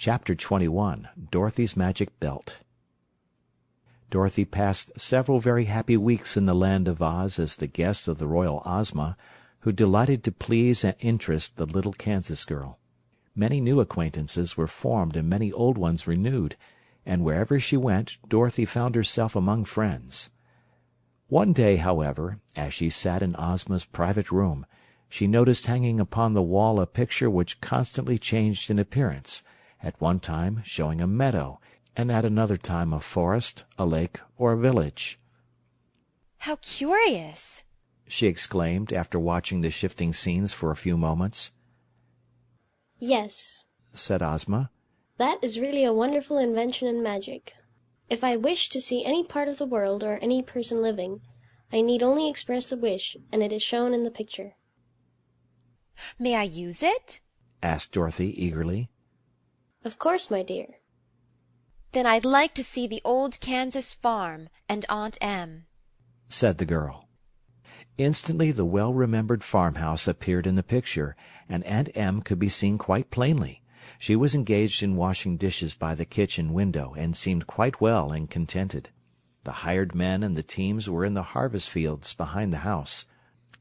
Chapter 21. Dorothy's Magic Belt. Dorothy passed several very happy weeks in the Land of Oz as the guest of the royal Ozma, who delighted to please and interest the little Kansas girl. Many new acquaintances were formed and many old ones renewed, and wherever she went Dorothy found herself among friends. One day, however, as she sat in Ozma's private room, she noticed hanging upon the wall a picture which constantly changed in appearance, at one time showing a meadow, and at another time a forest, a lake, or a village. "How curious!" she exclaimed, after watching the shifting scenes for a few moments. "Yes," said Ozma. "that is really a wonderful invention in magic. If I wish to see any part of the world or any person living, I need only express the wish, and it is shown in the picture." "May I use it?" asked Dorothy eagerly. "Of course, my dear." "Then I'd like to see the old Kansas farm and Aunt Em," said the girl. Instantly the well-remembered farmhouse appeared in the picture, and Aunt Em could be seen quite plainly. She was engaged in washing dishes by the kitchen window, and seemed quite well and contented. The hired men and the teams were in the harvest fields behind the house,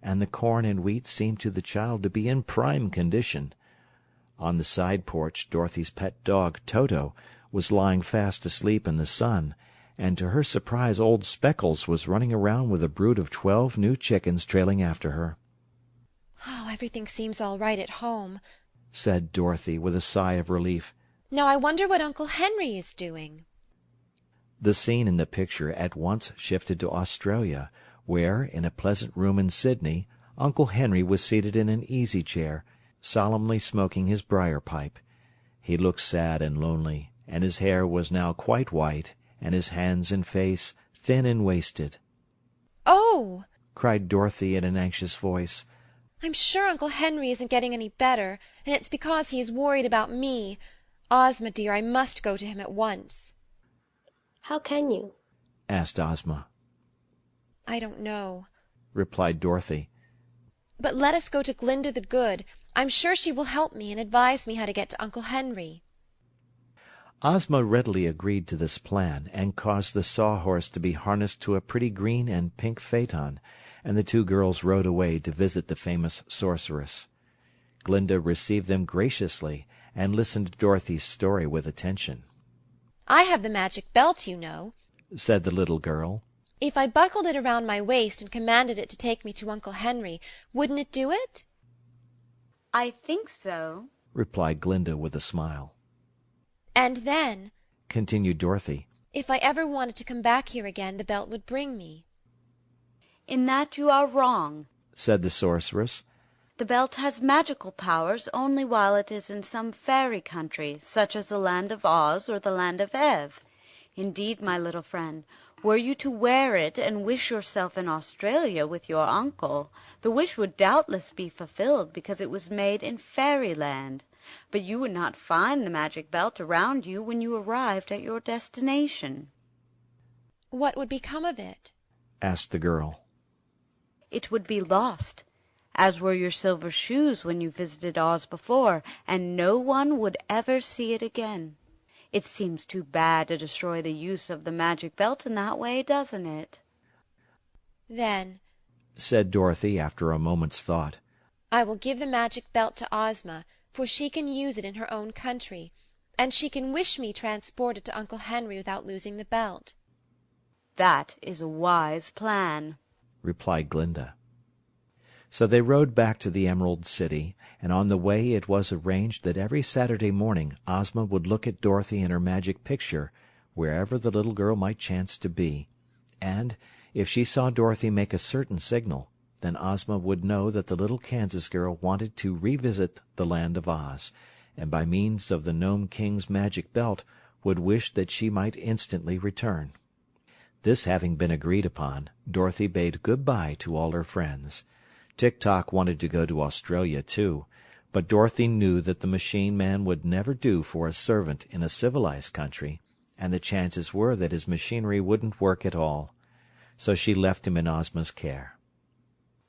and the corn and wheat seemed to the child to be in prime condition. On the side porch Dorothy's pet dog, Toto, was lying fast asleep in the sun, and to her surprise old Speckles was running around with a brood of 12 new chickens trailing after her. "Oh, everything seems all right at home," said Dorothy with a sigh of relief. "Now I wonder what Uncle Henry is doing." The scene in the picture at once shifted to Australia, where, in a pleasant room in Sydney, Uncle Henry was seated in an easy-chair, solemnly smoking his briar pipe. He looked sad and lonely, and his hair was now quite white, and his hands and face thin and wasted. "Oh!" cried Dorothy in an anxious voice. "I'm sure Uncle Henry isn't getting any better, and it's because he is worried about me. Ozma, dear, I must go to him at once." "How can you?" asked Ozma. "I don't know," replied Dorothy. "but let us go to Glinda the Good. I'm sure she will help me and advise me how to get to Uncle Henry." Ozma readily agreed to this plan, and caused the sawhorse to be harnessed to a pretty green and pink phaeton, and the two girls rode away to visit the famous sorceress. Glinda received them graciously, and listened to Dorothy's story with attention. "I have the magic belt, you know," said the little girl. "If I buckled it around my waist and commanded it to take me to Uncle Henry, wouldn't it do it?" "I think so," replied Glinda with a smile. "And then," continued Dorothy, "if I ever wanted to come back here again, the belt would bring me." "In that you are wrong. said the sorceress. The belt has magical powers only while it is in some fairy country, such as the Land of Oz or the Land of Ev. Indeed, my little friend, were you to wear it and wish yourself in Australia with your uncle, the wish would doubtless be fulfilled because it was made in fairyland. But you would not find the magic belt around you when you arrived at your destination." "What would become of it?" asked the girl. "It would be lost, as were your silver shoes when you visited Oz before, and no one would ever see it again. It seems too bad to destroy the use of the magic belt in that way, doesn't it?" "Then," said Dorothy after a moment's thought, "I will give the magic belt to Ozma, for she can use it in her own country, and she can wish me transported to Uncle Henry without losing the belt." "That is a wise plan," replied Glinda. So they rode back to the Emerald City, and on the way it was arranged that every Saturday morning Ozma would look at Dorothy in her magic picture, wherever the little girl might chance to be, and, if she saw Dorothy make a certain signal, then Ozma would know that the little Kansas girl wanted to revisit the Land of Oz, and by means of the Gnome King's magic belt would wish that she might instantly return. This having been agreed upon, Dorothy bade good-bye to all her friends. Tik-Tok wanted to go to Australia, too, but Dorothy knew that the machine man would never do for a servant in a civilized country, and the chances were that his machinery wouldn't work at all. So she left him in Ozma's care.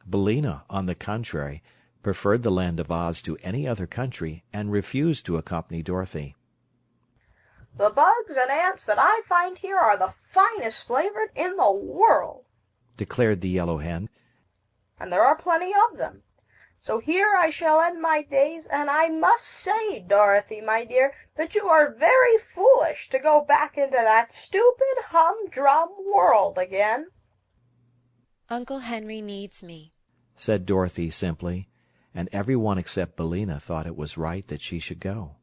Billina, on the contrary, preferred the Land of Oz to any other country, and refused to accompany Dorothy. The bugs and ants that I find here are the finest flavored in the world," declared the yellow hen. "and there are plenty of them. So here I shall end my days, and I must say, Dorothy, my dear, that you are very foolish to go back into that stupid, humdrum world again." Uncle Henry needs me, said Dorothy simply, and every one except Billina thought it was right that she should go.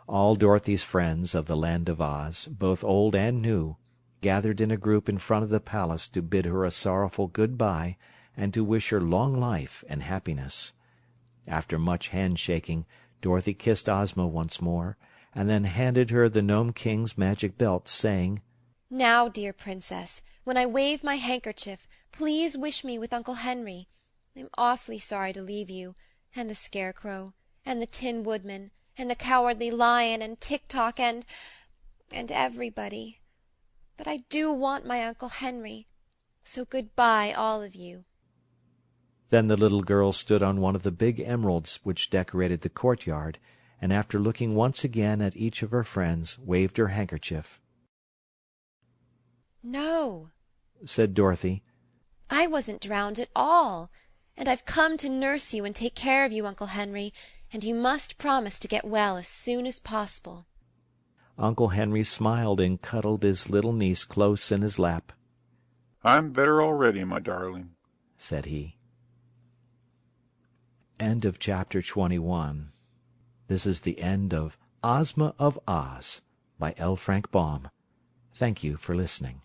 All Dorothy's friends of the Land of Oz, both old and new, gathered in a group in front of the palace to bid her a sorrowful good-bye and to wish her long life and happiness. After much hand-shaking, Dorothy kissed Ozma once more, and then handed her the Gnome King's magic belt, saying, "Now, dear Princess, when I wave my handkerchief, please wish me with Uncle Henry. I'm awfully sorry to leave you, and the Scarecrow, and the Tin Woodman, and the Cowardly Lion, and Tik-Tok, and everybody. But I do want my Uncle Henry. So good-bye, all of you." Then the little girl stood on one of the big emeralds which decorated the courtyard, and after looking once again at each of her friends, waved her handkerchief. "No," said Dorothy. "I wasn't drowned at all. And I've come to nurse you and take care of you, Uncle Henry, and you must promise to get well as soon as possible." Uncle Henry smiled and cuddled his little niece close in his lap. "I'm better already, my darling," said he. End of chapter 21. This is the end of Ozma of Oz by L. Frank Baum. Thank you for listening.